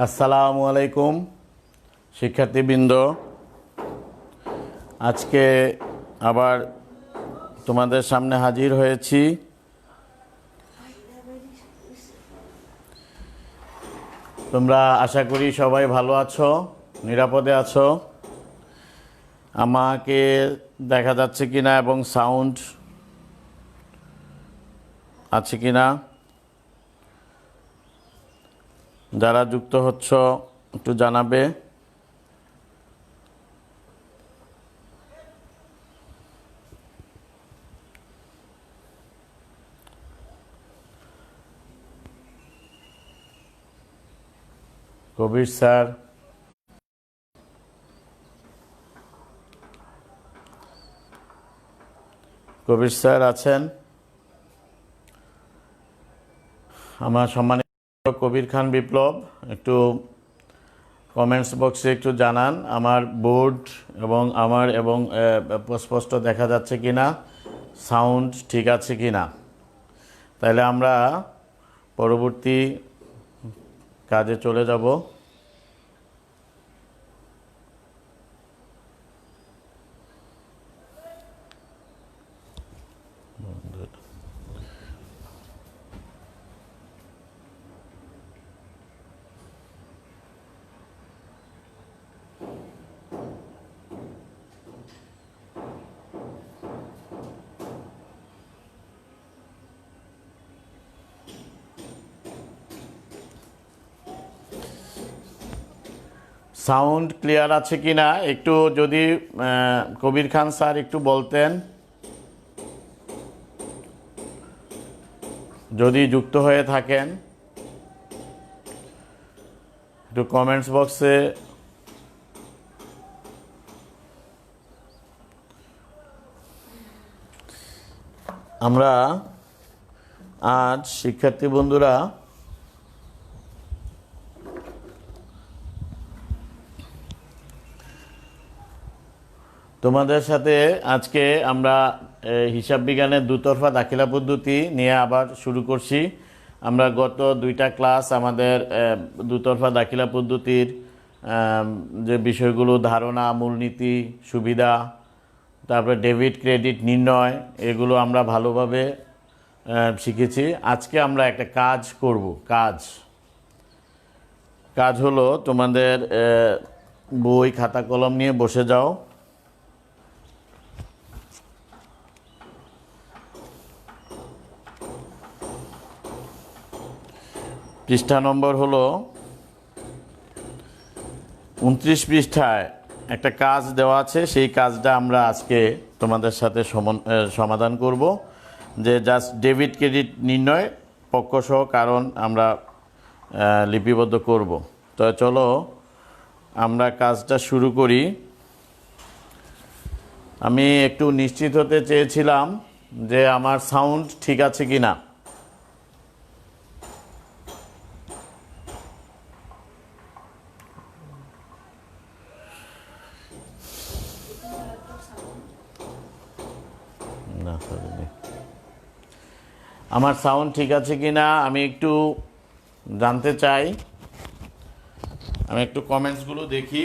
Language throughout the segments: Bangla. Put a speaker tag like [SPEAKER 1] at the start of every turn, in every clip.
[SPEAKER 1] আসসালামু আলাইকুম শিক্ষার্থীবৃন্দ। আজকে আবার তোমাদের সামনে হাজির হয়েছি। তোমরা আশা করি সবাই ভালো আছো, নিরাপদে আছো। আমাকে দেখা যাচ্ছে কিনা এবং সাউন্ড আছে কিনা, যারা যুক্ত হচ্ছ একটু জানাবে। কবির স্যার, কবির স্যার আছেন? আমার সম্মানিত কবির খান বিপ্লব, একটু কমেন্টস বক্সে একটু জানান আমার বোর্ড এবং স্পষ্ট দেখা যাচ্ছে কিনা, সাউন্ড ঠিক আছে কিনা। তাহলে আমরা পরবর্তী কাজে চলে যাব। সাউন্ড ক্লিয়ার আছে কিনা একটু যদি কবির খান স্যার একটু বলতেন, যদি যুক্ত হয়ে থাকেন একটু কমেন্টস বক্সে। আমরা আজ শিক্ষার্থী বন্ধুরা তোমাদের সাথে আজকে আমরা হিসাব বিজ্ঞানের দুতরফা দাখিলা পদ্ধতি নিয়ে আবার শুরু করছি। আমরা গত দুইটা ক্লাস আমাদের দুতরফা দাখিলা পদ্ধতির যে বিষয়গুলো, ধারণা, মূলনীতি, সুবিধা, তারপরে ডেবিট ক্রেডিট নির্ণয়, এগুলো আমরা ভালোভাবে শিখেছি। আজকে আমরা একটা কাজ করব। কাজ হলো, তোমাদের বই খাতা কলম নিয়ে বসে যাও। পৃষ্ঠা নম্বর হলো 29 পৃষ্ঠায় একটা কাজ দেওয়া আছে। সেই কাজটা আমরা আজকে তোমাদের সাথে সমাধান করব, যে জাস্ট ডেবিট ক্রেডিট নির্ণয় পক্ষসহ কারণ আমরা লিপিবদ্ধ করব। তো চলো আমরা কাজটা শুরু করি। আমি একটু নিশ্চিত হতে চেয়েছিলাম যে আমার সাউন্ড ঠিক আছে কি না। আমার সাউন্ড ঠিক আছে কি না আমি একটু জানতে চাই। আমি একটু কমেন্টসগুলো দেখি।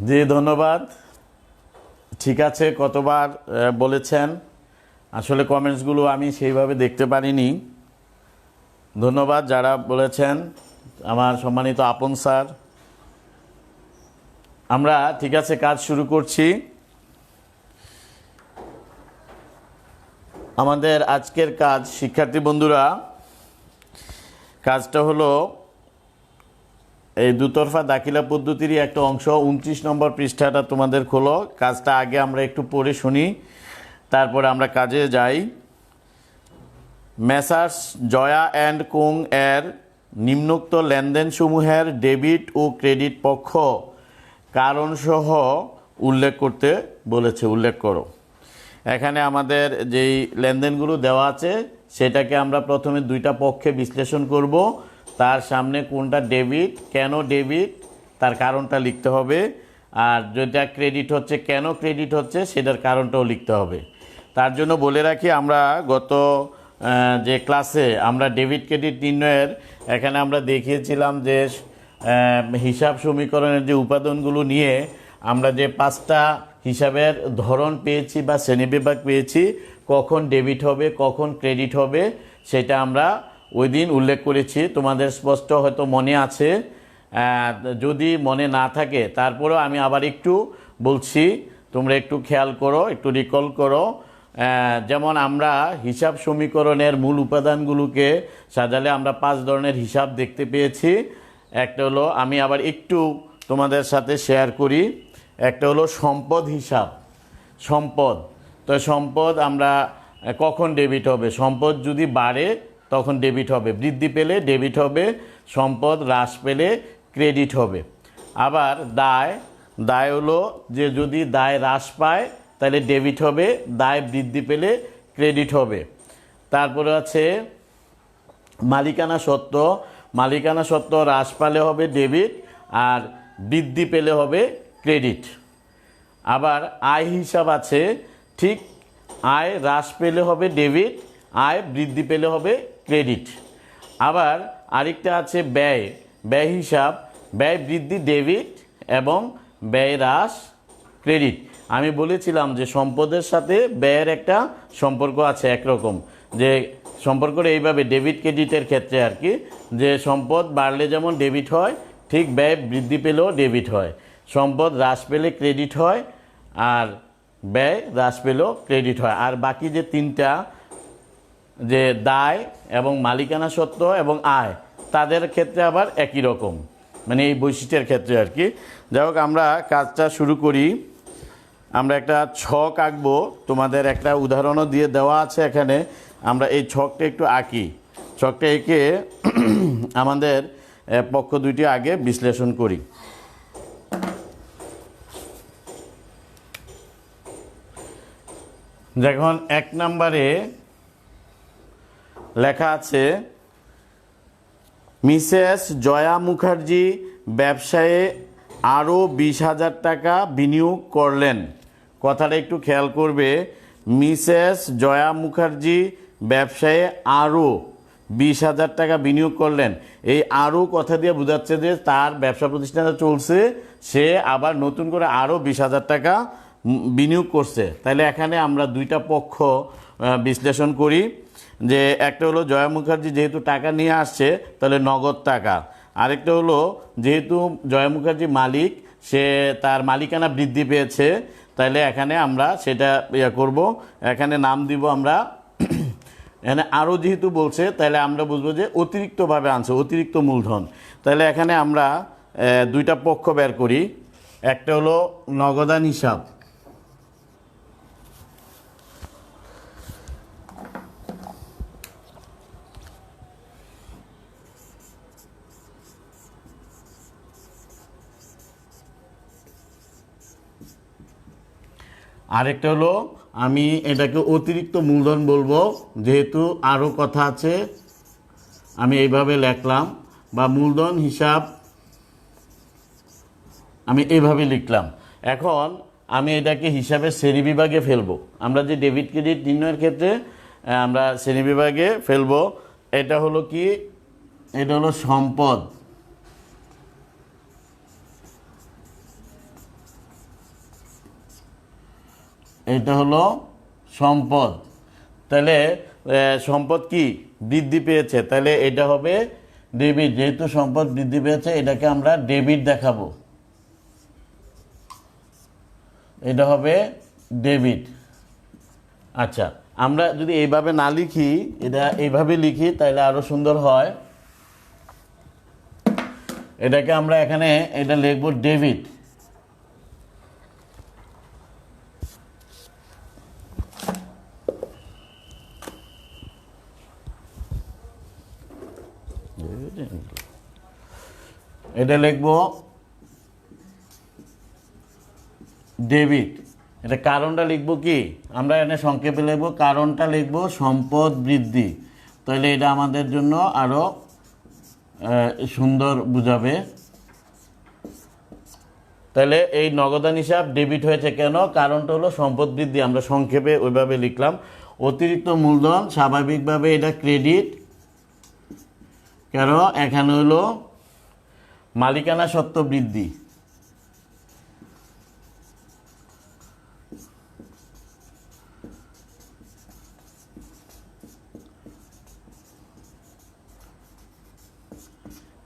[SPEAKER 1] জি ধন্যবাদ। ঠিক আছে, কতবার বলেছেন, আসলে কমেন্টসগুলো আমি সেইভাবে দেখতে পারিনি। ধন্যবাদ যারা বলেছেন, আমার সম্মানিত আপন স্যার। আমরা ঠিক আছে কাজ শুরু করছি। আমাদের আজকের কাজ শিক্ষার্থী বন্ধুরা, কাজটা হলো এই দুতরফা দাখিলা পদ্ধতিরই একটা অংশ। 29 নম্বর পৃষ্ঠাটা তোমাদের খোলো। কাজটা আগে আমরা একটু পড়ে শুনি, তারপরে আমরা কাজে যাই। মেসার্স জয়া অ্যান্ড কোং এর নিম্নোক্ত লেনদেনসমূহের ডেবিট ও ক্রেডিট পক্ষ কারণসহ উল্লেখ করতে বলেছে, উল্লেখ করো। এখানে আমাদের যেই লেনদেনগুলো দেওয়া আছে সেটাকে আমরা প্রথমে দুইটা পক্ষে বিশ্লেষণ করব। তার সামনে কোনটা ডেবিট, কেন ডেবিট, তার কারণটা লিখতে হবে। আর যেটা ক্রেডিট হচ্ছে, কেন ক্রেডিট হচ্ছে সেটার কারণটাও লিখতে হবে। তার জন্য বলে রাখি, আমরা গত যে ক্লাসে আমরা ডেবিট ক্রেডিট নির্ণয়ের এখানে আমরা দেখিয়েছিলাম যে হিসাব সমীকরণের যে উপাদানগুলো নিয়ে আমরা যে 5টা হিসাবের ধরন পেয়েছি বা শ্রেণীবিভাগ পেয়েছি, কখন ডেবিট হবে কখন ক্রেডিট হবে সেটা আমরা ওই দিন উল্লেখ করেছি। তোমাদের স্পষ্ট হয়তো মনে আছে, যদি মনে না থাকে তারপরেও আমি আবার একটু বলছি, তোমরা একটু খেয়াল করো, একটু রিকল করো। যেমন আমরা হিসাব সমীকরণের মূল উপাদানগুলোকে সাজালে আমরা 5 ধরনের হিসাব দেখতে পেয়েছি। একটা হলো, আমি আবার একটু তোমাদের সাথে শেয়ার করি, একটা হলো সম্পদ হিসাব। সম্পদ, তো সম্পদ আমরা কখন ডেবিট হবে, সম্পদ যদি বাড়ে তখন ডেবিট হবে, বৃদ্ধি পেলে ডেবিট হবে, সম্পদ হ্রাস পেলে ক্রেডিট হবে। আবার দায়, দায় হলো যে যদি দায় হ্রাস পায় তাহলে ডেবিট হবে, দায় বৃদ্ধি পেলে ক্রেডিট হবে। তারপরে আছে মালিকানা সত্ত্ব, মালিকানা সত্ত্ব হ্রাস পালে হবে ডেবিট আর বৃদ্ধি পেলে হবে ক্রেডিট। আবার আয় হিসাব আছে, ঠিক আয় হ্রাস পেলে হবে ডেবিট, আয় বৃদ্ধি পেলে হবে ক্রেডিট। আবার আরেকটা আছে ব্যয়, ব্যয় হিসাব, ব্যয় বৃদ্ধি ডেবিট এবং ব্যয় হ্রাস ক্রেডিট। আমি বলেছিলাম যে সম্পদের সাথে ব্যয়ের একটা সম্পর্ক আছে, একরকম যে সম্পর্কটা এইভাবে ডেবিট ক্রেডিটের ক্ষেত্রে আর কি, যে সম্পদ বাড়লে যেমন ডেবিট হয়, ঠিক ব্যয় বৃদ্ধি পেলেও ডেবিট হয়, সম্পদ হ্রাস পেলে ক্রেডিট হয় আর ব্যয় হ্রাস পেলেও ক্রেডিট হয়। আর বাকি যে 3টা, যে দায় এবং মালিকানা সত্ত্ব এবং আয়, তাদের ক্ষেত্রে আবার একই রকম, মানে এই বৈশিষ্ট্যের ক্ষেত্রে আর কি। যাই হোক, আমরা কাজটা শুরু করি। আমরা একটা ছক আঁকবো, তোমাদের একটা উদাহরণও দিয়ে দেওয়া আছে এখানে। আমরা এই ছকটা একটু আঁকি, ছকটা এঁকে আমাদের পক্ষ দুইটি আগে বিশ্লেষণ করি। যখন 1 নম্বরে লেখা আছে মিসেস জয়া মুখার্জি ব্যবসায়ে আরও 20,000 টাকা বিনিয়োগ করলেন। কথাটা একটু খেয়াল করবে, মিসেস জয়া মুখার্জি ব্যবসায়ে আরও 20,000 টাকা বিনিয়োগ করলেন। এই আরও কথা দিয়ে বোঝাচ্ছে যে তার ব্যবসা প্রতিষ্ঠানটা চলছে, সে আবার নতুন করে আরও 20,000 টাকা বিনিয়োগ করছে। তাহলে এখানে আমরা দুইটা পক্ষ বিশ্লেষণ করি, যে একটা হলো জয়া মুখার্জি যেহেতু টাকা নিয়ে আসছে তাহলে নগদ টাকা, আরেকটা হলো যেহেতু জয়া মুখার্জি মালিক, সে তার মালিকানা বৃদ্ধি পেয়েছে, তাহলে এখানে আমরা সেটা করব, এখানে নাম দিব আমরা এখানে আরও যেহেতু বলছে তাহলে আমরা বুঝবো যে অতিরিক্তভাবে আনছে, অতিরিক্ত মূলধন। তাহলে এখানে আমরা দুইটা পক্ষ বের করি, একটা হলো নগদান হিসাব, আরেকটা হলো আমি এটাকে অতিরিক্ত মূলধন বলবো, যেহেতু আরও কথা আছে আমি এইভাবে লিখলাম, বা মূলধন হিসাব আমি এইভাবে লিখলাম। এখন আমি এটাকে হিসাবের শ্রেণীবিভাগে ফেলবো। আমরা যে ডেবিট ক্রেডিট নির্ণয়ের ক্ষেত্রে আমরা শ্রেণীবিভাগে ফেলবো। এটা হলো কি, এটা হলো সম্পদ, এটা হলো সম্পদ। তাহলে সম্পদ কি বৃদ্ধি পেয়েছে, তাহলে এটা হবে ডেবিট। যেহেতু সম্পদ বৃদ্ধি পেয়েছে এটাকে আমরা ডেবিট দেখাবো, এটা হবে ডেবিট। আচ্ছা, আমরা যদি এইভাবে না লিখি, এটা এইভাবে লিখি তাহলে আরো সুন্দর হয়। এটাকে আমরা এখানে এটা লিখবো ডেবিট। এটা লিখবো ডেবিট। এটা কারণটা লিখবো কি, আমরা এখানে সংক্ষেপে লিখবো, কারণটা লিখবো সম্পদ বৃদ্ধি। তাহলে এটা আমাদের জন্য আরো সুন্দর বুঝাবে। তাহলে এই নগদান হিসাব ডেবিট হয়েছে কেন, কারণটা হলো সম্পদ বৃদ্ধি, আমরা সংক্ষেপে ওইভাবে লিখলাম। অতিরিক্ত মূলধন স্বাভাবিকভাবে এটা ক্রেডিট, কেন এখানে হলো মালিকানা সত্ত্ব বৃদ্ধি।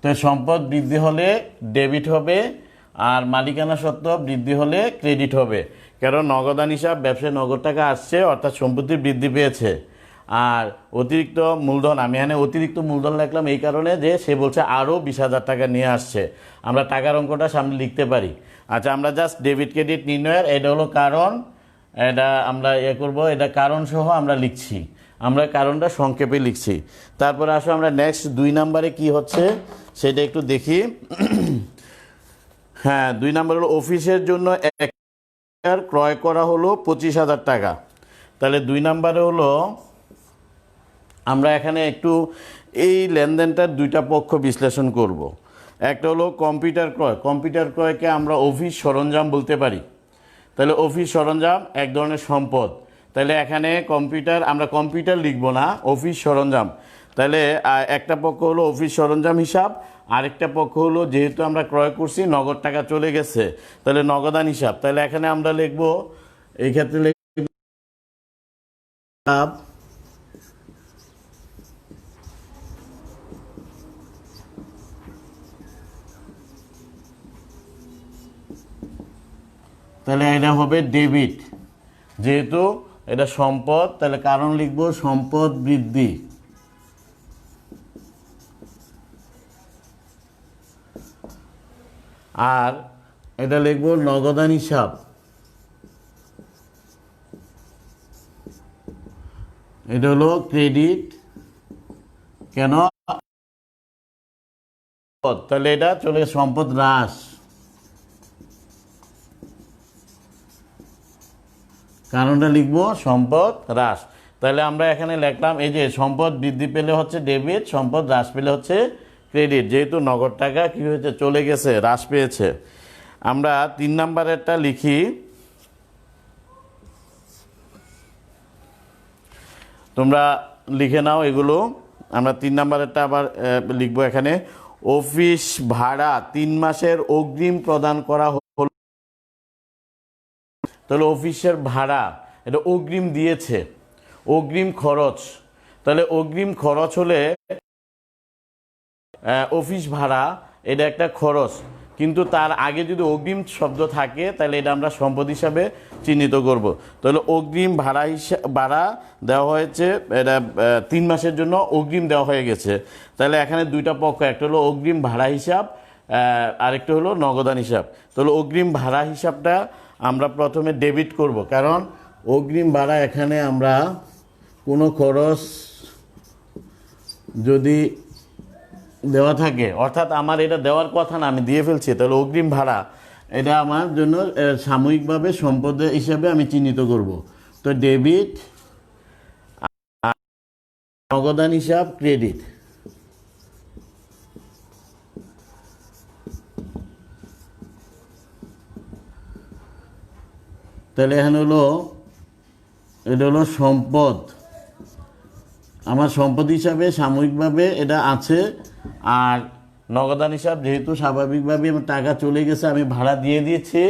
[SPEAKER 1] তো সম্পদ বৃদ্ধি হলে ডেবিট হবে, আর মালিকানা সত্ত্ব বৃদ্ধি হলে ক্রেডিট হবে। কারণ নগদান হিসাব ব্যবসায় নগদ টাকা আসছে, অর্থাৎ সম্পত্তি বৃদ্ধি পেয়েছে। আর অতিরিক্ত মূলধন, আমি এখানে অতিরিক্ত মূলধন লিখলাম এই কারণে যে সে বলছে আরও 20,000 টাকা নিয়ে আসছে, আমরা টাকার অঙ্কটা সামনে লিখতে পারি। আচ্ছা, আমরা জাস্ট ডেবিট ক্রেডিট নির্ণয়ের, এটা হলো কারণ, এটা আমরা করব, এটা কারণ সহ আমরা লিখছি, আমরা কারণটা সংক্ষেপে লিখছি। তারপরে আসো আমরা নেক্সট 2 নম্বরে কি হচ্ছে সেটা একটু দেখি। হ্যাঁ, 2 নম্বর হলো অফিসের জন্য ক্রয় করা হলো 25,000 টাকা। তাহলে 2 নম্বরে হলো আমরা এখানে একটু এই লেনদেনটার 2টা পক্ষ বিশ্লেষণ করব। একটা হলো কম্পিউটার ক্রয়, কম্পিউটার ক্রয়কে আমরা অফিস সরঞ্জাম বলতে পারি। তাহলে অফিস সরঞ্জাম এক ধরনের সম্পদ, তাহলে এখানে কম্পিউটার, আমরা কম্পিউটার লিখব না, অফিস সরঞ্জাম। তাহলে একটা পক্ষ হলো অফিস সরঞ্জাম হিসাব, আরেকটা পক্ষ হলো যেহেতু আমরা ক্রয় করছি নগদ টাকা চলে গেছে, তাহলে নগদান হিসাব। তাহলে এখানে আমরা লিখব, এই ক্ষেত্রে লাভ, তাহলে এটা হবে ডেবিট। যেহেতু এটা সম্পদ, তাহলে কারণ লিখব সম্পদ বৃদ্ধি। আর এটা লিখব নগদান হিসাব, এটা হলো ক্রেডিট। কেন, তাহলে এটা চলে সম্পদ হ্রাস, কারণটা লিখব সম্পদ হ্রাস। তাহলে আমরা এখানে লিখলাম এই যে সম্পদ বৃদ্ধি পেলে হচ্ছে ডেবিট, সম্পদ হ্রাস পেলে হচ্ছে ক্রেডিট। যেহেতু নগদ টাকা কি হয়েছে, চলে গেছে, হ্রাস পেয়েছে। আমরা 3 নম্বরেরটা লিখি, তোমরা লিখে নাও এগুলো। আমরা 3 নম্বরেরটা আবার লিখবো এখানে, অফিস ভাড়া 3 মাসের অগ্রিম প্রদান করা হলো। তাহলে অফিসের ভাড়া এটা অগ্রিম দিয়েছে, অগ্রিম খরচ। তাহলে অগ্রিম খরচ হলে অফিস ভাড়া এটা একটা খরচ, কিন্তু তার আগে যদি অগ্রিম শব্দ থাকে তাহলে এটা আমরা সম্পদ হিসাবে চিহ্নিত করব। তাহলে অগ্রিম ভাড়া দেওয়া হয়েছে, এটা 3 মাসের জন্য অগ্রিম দেওয়া হয়ে গেছে। তাহলে এখানে 2টা পক্ষ, একটা হলো অগ্রিম ভাড়া হিসাব, আরেকটা হলো নগদান হিসাব। তাহলে অগ্রিম ভাড়া হিসাবটা আমরা প্রথমে ডেবিট করব, কারণ অগ্রিম ভাড়া এখানে আমরা কোনো খরচ যদি দেওয়া থাকে, অর্থাৎ আমার এটা দেওয়ার কথা না, আমি দিয়ে ফেলছি, তাহলে অগ্রিম ভাড়া এটা আমার জন্য সাময়িকভাবে সম্পদ হিসাবে আমি চিহ্নিত করব। তো ডেবিট, নগদান হিসাব ক্রেডিট। তাহলে এখানে হলো, এটা হলো সম্পদ, আমার সম্পদ হিসাবে সাময়িকভাবে এটা আছে। আর নগদান হিসাব যেহেতু স্বাভাবিকভাবে আমার টাকা চলে গেছে, আমি ভাড়া দিয়ে দিয়েছি,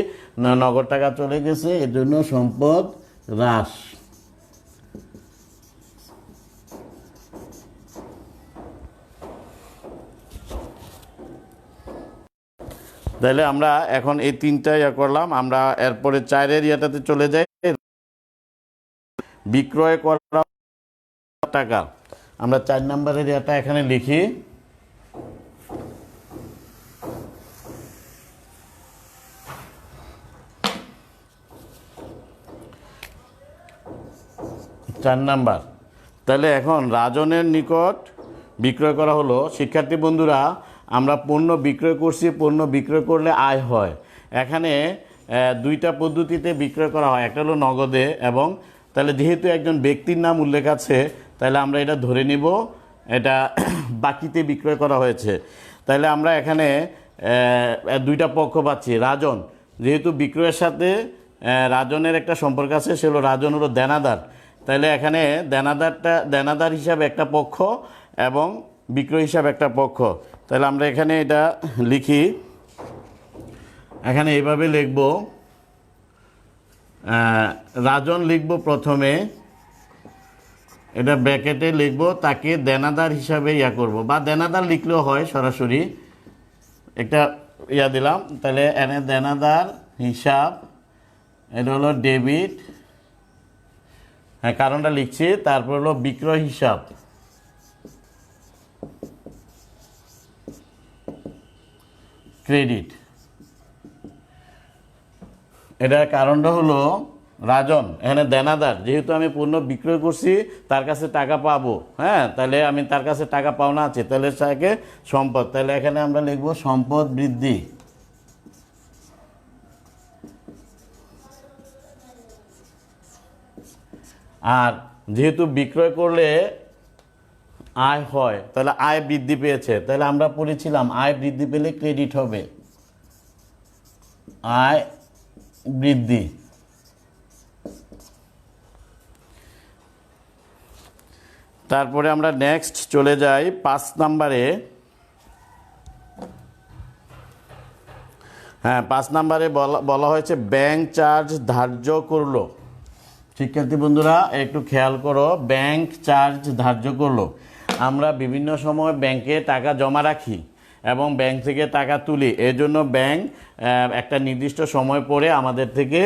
[SPEAKER 1] নগদ টাকা চলে গেছে, এর জন্য সম্পদ হ্রাস। তাহলে আমরা এখন এই তিনটা ইয়া করলাম, আমরা এরপরে 4-এর ইয়াটাতে চলে যাই। বিক্রয় করা টাকা, আমরা 4 নম্বরের ইয়াটা এখানে লিখি। চার নাম্বার। তাহলে এখন রাজনের নিকট বিক্রয় করা হলো। শিক্ষার্থী বন্ধুরা, আমরা পণ্য বিক্রয় করছি, পণ্য বিক্রয় করলে আয় হয়। এখানে দুইটা পদ্ধতিতে বিক্রয় করা হয়, একটা হলো নগদে এবং তাহলে যেহেতু একজন ব্যক্তির নাম উল্লেখ আছে তাহলে আমরা এটা ধরে নিব এটা বাকিতে বিক্রয় করা হয়েছে। তাহলে আমরা এখানে দুইটা পক্ষ পাচ্ছি। রাজন, যেহেতু বিক্রয়ের সাথে রাজনের একটা সম্পর্ক আছে, সে হলো রাজন হলো দেনাদার। তাহলে এখানে দেনাদার হিসাবে একটা পক্ষ এবং বিক্রয় হিসাবে একটা পক্ষ। তাহলে আমরা এখানে এটা লিখি, এখানে এইভাবে লিখব, রাজন লিখব প্রথমে, এটা ব্র্যাকেটে লিখব, তাকে দেনাদার হিসাবে ইয়া করব, বা দেনাদার লিখলেও হয়, সরাসরি একটা ইয়া দিলাম। তাহলে এনে দেনাদার হিসাব, এটা হলো ডেবিট, হ্যাঁ কারণটা লিখছি। তারপর হলো বিক্রয় হিসাব, ক্রেডিট। এটার কারণটা হলো রাজন এখানে দেনাদার, যেহেতু আমি পণ্য বিক্রয় করছি তার কাছে টাকা পাবো, হ্যাঁ, তাহলে আমি তার কাছে টাকা পাওনা আছে, তাহলে তাকে সম্পদ। তাহলে এখানে আমরা লিখব সম্পদ বৃদ্ধি। আর যেহেতু বিক্রয় করলে আয় হয়, তাহলে আয় বৃদ্ধি পেয়েছে, তাহলে আমরা পড়েছিলাম আয় বৃদ্ধি পেলে ক্রেডিট হবে, আয় বৃদ্ধি। তারপরে আমরা নেক্সট চলে যাই 5 নম্বরে। হ্যাঁ, 5 নম্বরে বলা হয়েছে ব্যাংক চার্জ ধার্য করলো। শিক্ষার্থী বন্ধুরা একটু খেয়াল করো, ব্যাংক চার্জ ধার্য করলো। আমরা বিভিন্ন সময় ব্যাংকে টাকা জমা রাখি এবং ব্যাংক থেকে টাকা তুলি, এর জন্য ব্যাংক একটা নির্দিষ্ট সময় পরে আমাদের থেকে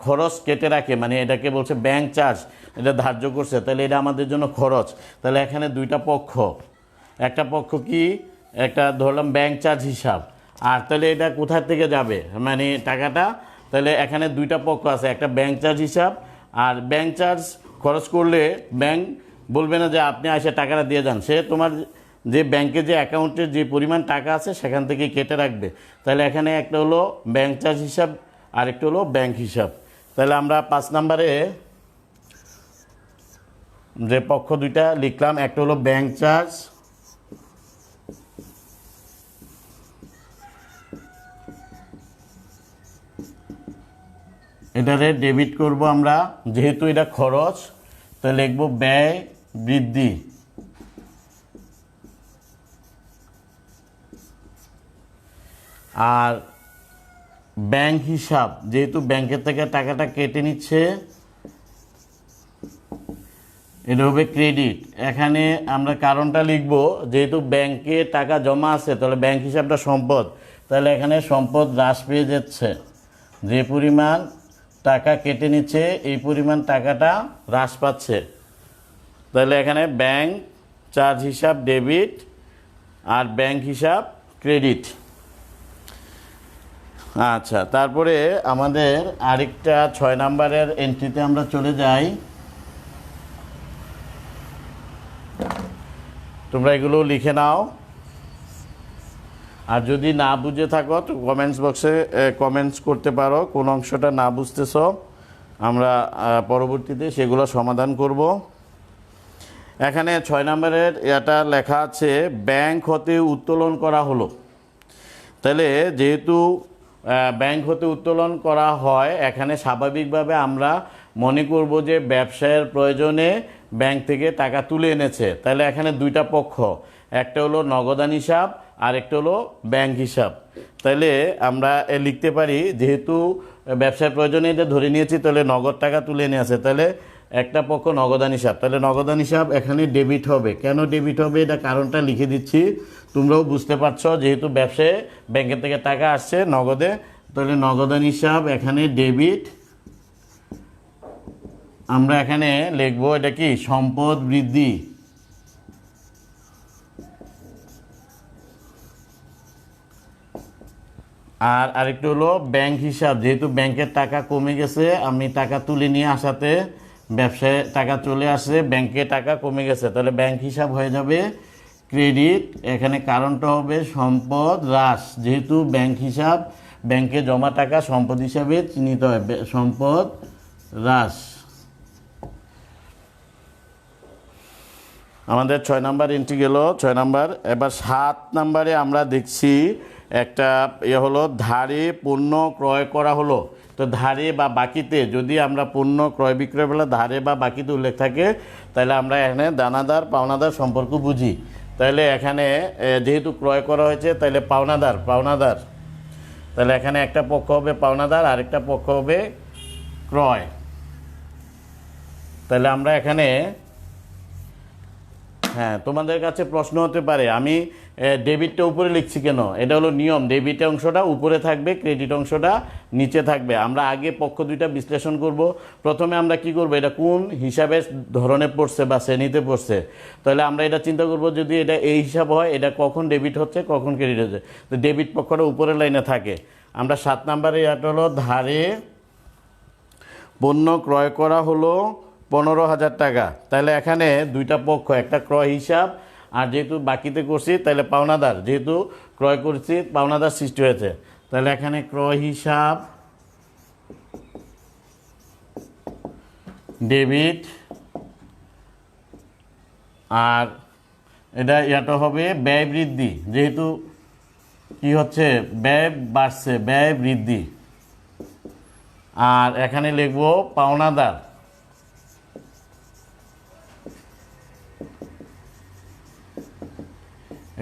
[SPEAKER 1] খরচ কেটে রাখে, মানে এটাকে বলছে ব্যাংক চার্জ, এটা ধার্য করছে, তাহলে এটা আমাদের জন্য খরচ। তাহলে এখানে দুইটা পক্ষ, একটা পক্ষ কি, একটা ধরলাম ব্যাংক চার্জ হিসাব, আর তাহলে এটা কোথা থেকে যাবে মানে টাকাটা, তাহলে এখানে দুইটা পক্ষ আছে, একটা ব্যাংক চার্জ হিসাব। আর ব্যাংক চার্জ খরচ করলে ব্যাংক বলবে না যে আপনি এসে টাকাটা দিয়ে যান, সে তোমার যে ব্যাংকে যে অ্যাকাউন্টের যে পরিমাণ টাকা আছে সেখান থেকে কেটে রাখবে। তাহলে এখানে একটা হলো ব্যাংক চার্জ হিসাব আর একটা হলো ব্যাংক হিসাব। তাহলে আমরা 5 নম্বরে যে পক্ষ দুইটা লিখলাম, একটা হলো ব্যাংক চার্জ, এটারে ডেবিট করব আমরা, যেহেতু এটা খরচ, তো লিখব ব্যয় বৃদ্ধি। আর ব্যাংক হিসাব, যেহেতু ব্যাংকের থেকে টাকাটা কেটে নিচ্ছে, এটা হবে ক্রেডিট। এখানে আমরা কারণটা লিখব, যেহেতু ব্যাংকে টাকা জমা আছে তাহলে ব্যাংক হিসাবটা সম্পদ, তাহলে এখানে সম্পদ হ্রাস পেয়ে যাচ্ছে, যে পরিমাণ টাকা কেটে নিচ্ছে এই পরিমাণ টাকাটা হ্রাস পাচ্ছে। তাহলে এখানে ব্যাংক চার্জ হিসাব ডেবিট আর ব্যাংক হিসাব ক্রেডিট। আচ্ছা, তারপরে আমাদের আরেকটা 6 নম্বরের এন্ট্রিতে আমরা চলে যাই। তোমরা এগুলো লিখে নাও, আর যদি না বুঝে থাকো তো কমেন্টস বক্সে কমেন্টস করতে পারো, কোন অংশটা না বুঝতেছ, আমরা পরবর্তীতে সেগুলো সমাধান করব। এখানে 6 নম্বরের এটা লেখা আছে ব্যাংক হতে উত্তোলন করা হলো। তাহলে যেহেতু ব্যাংক হতে উত্তোলন করা হয়, এখানে স্বাভাবিকভাবে আমরা মনে করব যে ব্যবসায়ের প্রয়োজনে ব্যাংক থেকে টাকা তুলে এনেছে। তাহলে এখানে দুইটা পক্ষ, একটা হলো নগদান হিসাব আর একটা হলো ব্যাংক হিসাব। তাহলে আমরা লিখতে পারি, যেহেতু ব্যবসার প্রয়োজনে এটা ধরে নিয়েছি, তাহলে নগদ টাকা তুলে নিয়ে আসে, তাহলে একটা পক্ষ নগদান হিসাব, তাহলে নগদান হিসাব এখানে ডেবিট হবে। কেন ডেবিট হবে এটা কারণটা লিখে দিচ্ছি, তোমরাও বুঝতে পারছো, যেহেতু ব্যবসায় ব্যাংকের থেকে টাকা আসছে নগদে, তাহলে নগদান হিসাব এখানে ডেবিট। আমরা এখানে লিখবো এটা কি সম্পদ বৃদ্ধি। আর আরেকটু হলো ব্যাংক হিসাব, যেহেতু ব্যাংকের টাকা কমে গেছে, আমি টাকা তুলে নিয়ে আসাতে ব্যবসায় টাকা চলে আসছে, ব্যাংকে টাকা কমে গেছে, তাহলে ব্যাংক হিসাব হয়ে যাবে ক্রেডিট। এখানে কারণটা হবে সম্পদ হ্রাস, যেহেতু ব্যাংক হিসাব ব্যাংকে জমা টাকা সম্পদ হিসাবে চিহ্নিত হয়, সম্পদ হ্রাস। আমাদের 6 নাম্বার এন্ট্রি গেল, 6 নাম্বার। এবার 7 নাম্বারে আমরা দেখছি একটা হলো ধারে পণ্য ক্রয় করা হলো। তো ধারে বা বাকিতে যদি আমরা পণ্য ক্রয় বিক্রয় বেলা ধারে বা বাকিতে উল্লেখ থাকে, তাহলে আমরা এখানে দানাদার পাওনাদার সম্পর্ক বুঝি। তাহলে এখানে যেহেতু ক্রয় করা হয়েছে, তাহলে পাওনাদার, তাহলে এখানে একটা পক্ষ হবে পাওনাদার, আরেকটা পক্ষ হবে ক্রয়। তাহলে আমরা এখানে, হ্যাঁ, তোমাদের কাছে প্রশ্ন হতে পারে আমি ডেবিটটা উপরে লিখছি কেন। এটা হলো নিয়ম, ডেবিট অংশটা উপরে থাকবে, ক্রেডিট অংশটা নিচে থাকবে। আমরা আগে পক্ষ দুইটা বিশ্লেষণ করব। প্রথমে আমরা কি করব, এটা কোন হিসাবে ধরনে পড়ছে বা শ্রেণীতে পড়ছে, তাহলে আমরা এটা চিন্তা করব, যদি এটা এই হিসাব হয়, এটা কখন ডেবিট হচ্ছে কখন ক্রেডিট হচ্ছে। তো ডেবিট পক্ষটা উপরের লাইনে থাকে। আমরা 7 নাম্বারে এটা হলো ধারে পণ্য ক্রয় করা হলো 15,000 টাকা। তাহলে এখানে দুইটা পক্ষ, একটা ক্রয় হিসাব আর যেহেতু বাকিতে করছি, তাহলে পাওনাদার, যেহেতু ক্রয় করছি পাওনাদার সৃষ্টি হয়েছে, তাহলে এখানে ক্রয় হিসাব ডেবিট। আর এটা হবে ব্যয় বৃদ্ধি, যেহেতু কি হচ্ছে ব্যয় বাড়ছে, ব্যয় বৃদ্ধি। আর এখানে লিখবো পাওনাদার,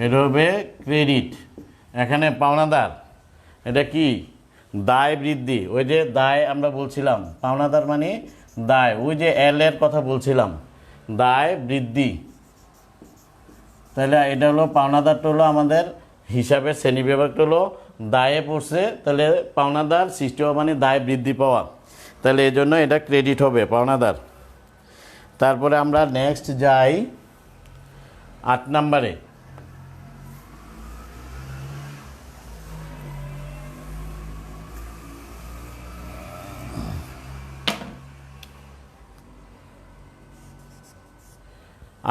[SPEAKER 1] এটা হবে ক্রেডিট। এখানে পাওনাদার, এটা কি দায় বৃদ্ধি। ওই যে দায় আমরা বলছিলাম, পাওনাদার মানে দায়, ওই যে এল এর কথা বলছিলাম, দায় বৃদ্ধি। তাহলে এটা হলো পাওনাদারটা হলো আমাদের হিসাবের শ্রেণী বিভাগটা হলো দায়ে পড়ছে, তাহলে পাওনাদার সৃষ্টি হওয়া মানে দায় বৃদ্ধি পাওয়া, তাহলে এই জন্য এটা ক্রেডিট হবে পাওনাদার। তারপরে আমরা নেক্সট যাই 8 নাম্বারে।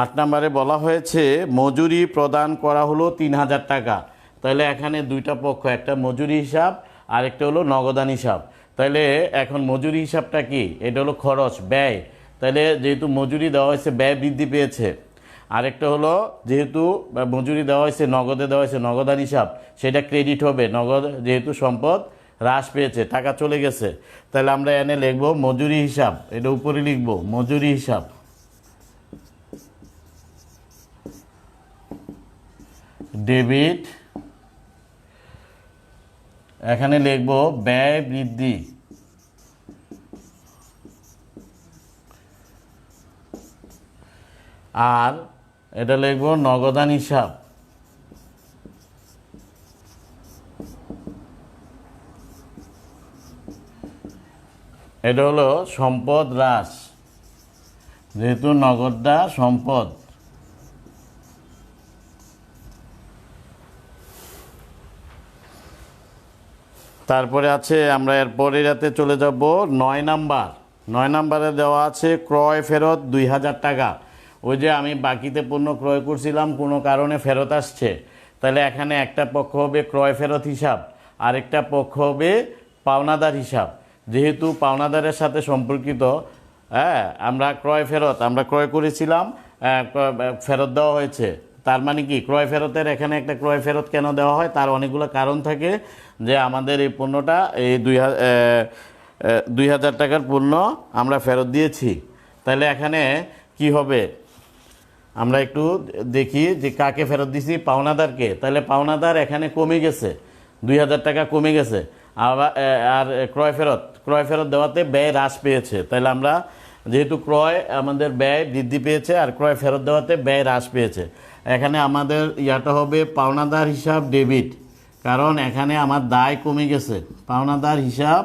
[SPEAKER 1] 8 নম্বরে বলা হয়েছে মজুরি প্রদান করা হলো 3,000 টাকা। তাহলে এখানে দুইটা পক্ষ, একটা মজুরি হিসাব আর একটা হলো নগদান হিসাব। তাহলে এখন মজুরি হিসাবটা কি, এটা হলো খরচ, ব্যয়। তাহলে যেহেতু মজুরি দেওয়া হয়েছে, ব্যয় বৃদ্ধি পেয়েছে। আরেকটা হলো যেহেতু মজুরি দেওয়া হয়েছে, নগদে দেওয়া হয়েছে, নগদান হিসাব, সেটা ক্রেডিট হবে। নগদ যেহেতু সম্পদ হ্রাস পেয়েছে, টাকা চলে গেছে, তাহলে আমরা এনে লিখবো মজুরি হিসাব, এটা উপরে লিখবো মজুরি হিসাব। ডেবিট, এখানে লিখব ব্যয় বৃদ্ধি। আর এটা লিখব নগদান হিসাব। এটা হলো সম্পদ হ্রাস, যেহেতু নগদটা সম্পদ। তারপরে আছে, আমরা এরপরে রাতে চলে যাব 9 নাম্বার। 9 নাম্বারে দেওয়া আছে ক্রয় ফেরত 2,000 টাকা। ওই যে আমি বাকিতে পণ্য ক্রয় করছিলাম, কোনো কারণে ফেরত আসছে, তাহলে এখানে একটা পক্ষ হবে ক্রয় ফেরত হিসাব, আরেকটা পক্ষ হবে পাওনাদার হিসাব। যেহেতু পাওনাদারের সাথে সম্পর্কিত, হ্যাঁ, আমরা ক্রয় ফেরত, আমরা ক্রয় করেছিলাম, ফেরত দেওয়া হয়েছে, তার মানে কি ক্রয় ফেরতের এখানে একটা ক্রয় ফেরত কেন দেওয়া হয়, তার অনেকগুলো কারণ থাকে। যে আমাদের এই পণ্যটা এই 2,000 টাকার পণ্য আমরা ফেরত দিয়েছি, তাহলে এখানে কি হবে, আমরা একটু দেখি যে কাকে ফেরত দিছি, পাওনাদারকে। তাহলে পাওনাদার এখানে কমে গেছে, 2000 টাকা কমে গেছে। আবার আর ক্রয় ফেরত দেওয়াতে ব্যয় হ্রাস পেয়েছে। তাহলে আমরা যেহেতু ক্রয় আমাদের ব্যয় বৃদ্ধি পেয়েছে আর ক্রয় ফেরত দেওয়াতে ব্যয় হ্রাস পেয়েছে, এখানে আমাদের ইয়াটা হবে পাওনাদার হিসাব ডেবিট, কারণ এখানে আমার দায় কমে গেছে। পাওনাদার হিসাব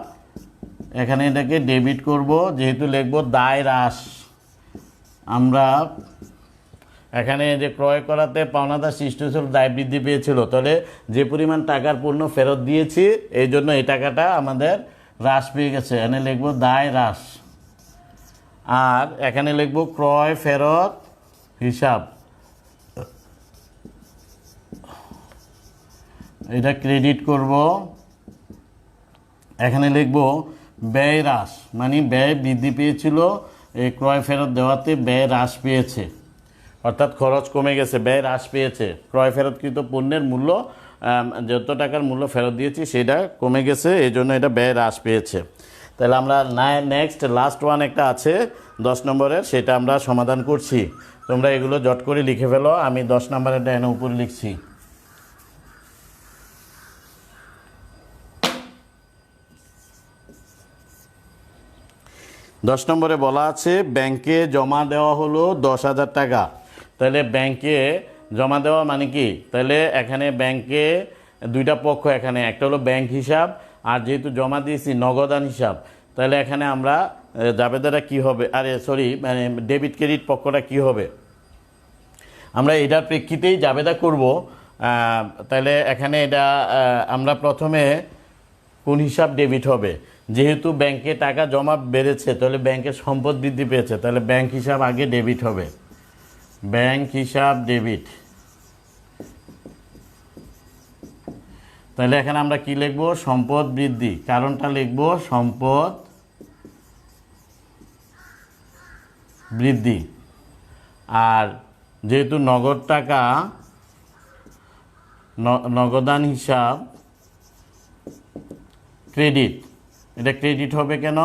[SPEAKER 1] এখানে এটাকে ডেবিট করব, যেহেতু লিখব দায় হ্রাস। আমরা এখানে যে ক্রয় করাতে পাওনাদার সৃষ্টি হয়েছিল, দায় বৃদ্ধি পেয়েছিল, তাহলে যে পরিমাণ টাকার পণ্য ফেরত দিয়েছি এই জন্য এই টাকাটা আমাদের হ্রাস পেয়ে গেছে। এখানে লিখব দায় হ্রাস। আর এখানে লিখব ক্রয় ফেরত হিসাব, এটা ক্রেডিট করব। এখানে লিখব ব্যয় হ্রাস, মানে ব্যয় বৃদ্ধি পেয়েছিল, এই ক্রয় ফেরত দেওয়াতে ব্যয় হ্রাস পেয়েছে, অর্থাৎ খরচ কমে গেছে, ব্যয় হ্রাস পেয়েছে। ক্রয় ফেরতকৃত পণ্যের মূল্য, যত টাকার মূল্য ফেরত দিয়েছি সেটা কমে গেছে, এই জন্য এটা ব্যয় হ্রাস পেয়েছে। তাহলে আমরা নেক্সট লাস্ট ওয়ান একটা আছে 10 নম্বরের, সেটা আমরা সমাধান করছি। তোমরা এগুলো জট করে লিখে ফেলো, আমি 10 নম্বরের ডাইনে উপরে লিখছি। 10 নম্বরে বলা আছে ব্যাংকে জমা দেওয়া হলো 10,000 টাকা। তাহলে ব্যাংকে জমা দেওয়া মানে কি? তাহলে এখানে ব্যাংকে দুইটা পক্ষ, এখানে একটা হলো ব্যাংক হিসাব, আর যেহেতু জমা দিয়েছি নগদান হিসাব, তাহলে এখানে আমরা জাবেদাটা কি হবে, মানে ডেবিট ক্রেডিট পক্ষটা কি হবে, আমরা এটার প্রেক্ষিতেই জাবেদা করব। তাহলে এখানে এটা আমরা প্রথমে কোন হিসাব ডেবিট হবে, যেহেতু ব্যাংকে টাকা জমা বেড়েছে, তাহলে ব্যাংকের সম্পদ বৃদ্ধি পেয়েছে, তাহলে ব্যাংক হিসাব আগে ডেবিট হবে, ব্যাংক হিসাব ডেবিট। তাহলে এখানে আমরা কি লিখব, সম্পদ বৃদ্ধি, কারণটা লিখব সম্পদ বৃদ্ধি। আর যেহেতু নগদ টাকা নগদান হিসাব ক্রেডিট, এটা ক্রেডিট হবে কেন,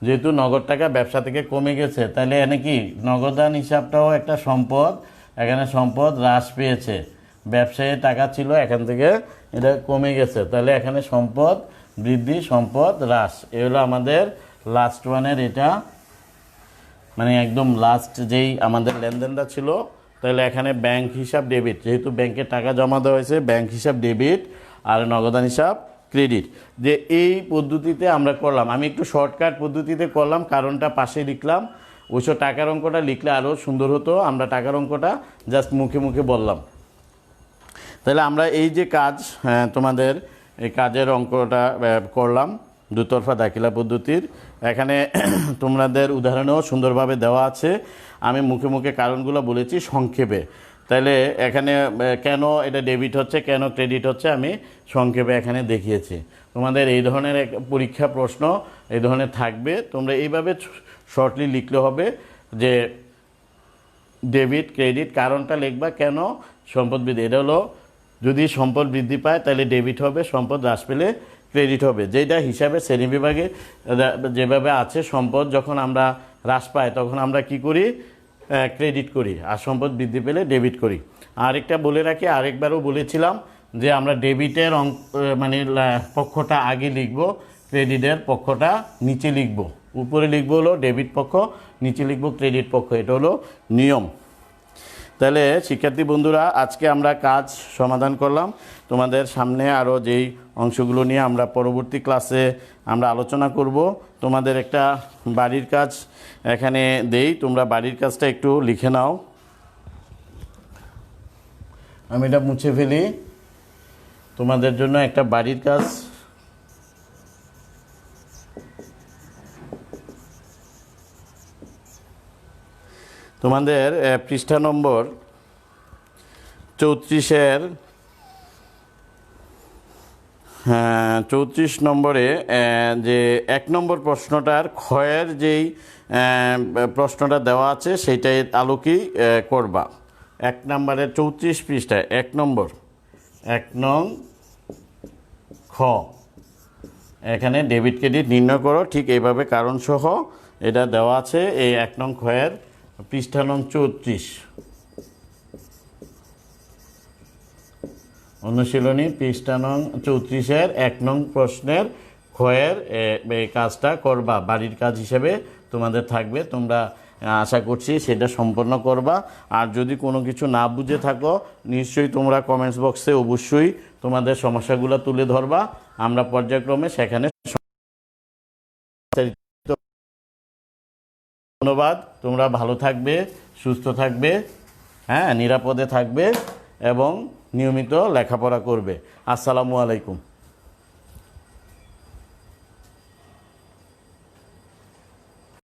[SPEAKER 1] যেহেতু নগদ টাকা ব্যবসা থেকে কমে গেছে, তাহলে এখানে কি নগদান হিসাবটাও একটা সম্পদ, এখানে সম্পদ হ্রাস পেয়েছে, ব্যবসায়ী টাকা ছিল এখান থেকে এটা কমে গেছে, তাহলে এখানে সম্পদ বৃদ্ধি সম্পদ হ্রাস। এ হলো আমাদের লাস্ট ওয়ানের, এটা মানে একদম লাস্ট যেই আমাদের লেনদেনটা ছিল। তাহলে এখানে ব্যাংক হিসাব ডেবিট, যেহেতু ব্যাংকে টাকা জমা দেওয়া হয়েছে, ব্যাংক হিসাব ডেবিট আর নগদান হিসাব ক্রেডিট। যে এই পদ্ধতিতে আমরা করলাম, আমি একটু শর্টকাট পদ্ধতিতে করলাম, কারণটা পাশে লিখলাম, ওইসব টাকার অঙ্কটা লিখলে আরও সুন্দর হতো, আমরা টাকার অঙ্কটা জাস্ট মুখে মুখে বললাম। তাহলে আমরা এই যে কাজ, তোমাদের এই কাজের অঙ্কটা করলাম দুতরফা দাখিলা পদ্ধতির, এখানে তোমাদের উদাহরণেও সুন্দরভাবে দেওয়া আছে, আমি মুখে মুখে কারণগুলো বলেছি সংক্ষেপে। তাহলে এখানে কেন এটা ডেবিট হচ্ছে, কেন ক্রেডিট হচ্ছে, আমি সংক্ষেপে এখানে দেখিয়েছি। তোমাদের এই ধরনের এক পরীক্ষা প্রশ্ন এই ধরনের থাকবে, তোমরা এইভাবে শর্টলি লিখলে হবে যে ডেবিট ক্রেডিট, কারণটা লিখবা কেন সম্পদ বৃদ্ধি, এটা হলো যদি সম্পদ বৃদ্ধি পায় তাহলে ডেবিট হবে, সম্পদ হ্রাস পেলে ক্রেডিট হবে। যেটা হিসাবে শ্রেণীবিভাগে যেভাবে আছে, সম্পদ যখন আমরা হ্রাস পাই তখন আমরা কি করি, ক্রেডিট করি, আর সম্পদ বৃদ্ধি পেলে ডেবিট করি। আরেকটা বলে রাখি, আরেকবারও বলেছিলাম যে আমরা ডেবিটের মানে পক্ষটা আগে লিখব, ক্রেডিটের পক্ষটা নিচে লিখব, উপরে লিখব হলো ডেবিট পক্ষ, নিচে লিখব ক্রেডিট পক্ষ, এটা হলো নিয়ম। তাহলে শিক্ষার্থী বন্ধুরা, আজকে আমরা কাজ সমাধান করলাম। তোমাদের সামনে আরও যেই অংশগুলো নিয়ে আমরা পরবর্তী ক্লাসে আমরা আলোচনা করব। তোমাদের একটা বাড়ির কাজ এখানে দেই, তোমরা বাড়ির কাজটা একটু লিখে নাও। আমি এটা মুছে ফেলি, তোমাদের জন্য একটা বাড়ির কাজ। তোমাদের পৃষ্ঠা নম্বর 34-এর 34 নম্বরে যে 1 নম্বর প্রশ্নটার ক্ষয়ের যেই প্রশ্নটা দেওয়া আছে সেইটাই আলোকেই করবা। 1 নম্বরের 34 পৃষ্ঠায় 1 নম্বর 1 নং খ, এখানে ডেবিট ক্রেডিট নির্ণয় করো, ঠিক এইভাবে কারণসহ এটা দেওয়া আছে। এই 1 নং ক্ষয়ের পৃষ্ঠা নং 34, অনুশীলনী পৃষ্ঠা নং 34-এর 1 নং প্রশ্নের ক্ষয়ের এই কাজটা করবা, বাড়ির কাজ হিসেবে তোমাদের থাকবে। তোমরা আশা করছি সেটা সম্পন্ন করবা। আর যদি কোনো কিছু না বুঝে থাকো নিশ্চয়ই তোমরা কমেন্টস বক্সে অবশ্যই তোমাদের সমস্যাগুলো তুলে ধরবা, আমরা পর্যায়ক্রমে সেখানে। ধন্যবাদ। তোমরা ভালো থাকবে, সুস্থ থাকবে, হ্যাঁ, নিরাপদে থাকবে এবং নিয়মিত লেখাপড়া করবে। আসসালামু আলাইকুম।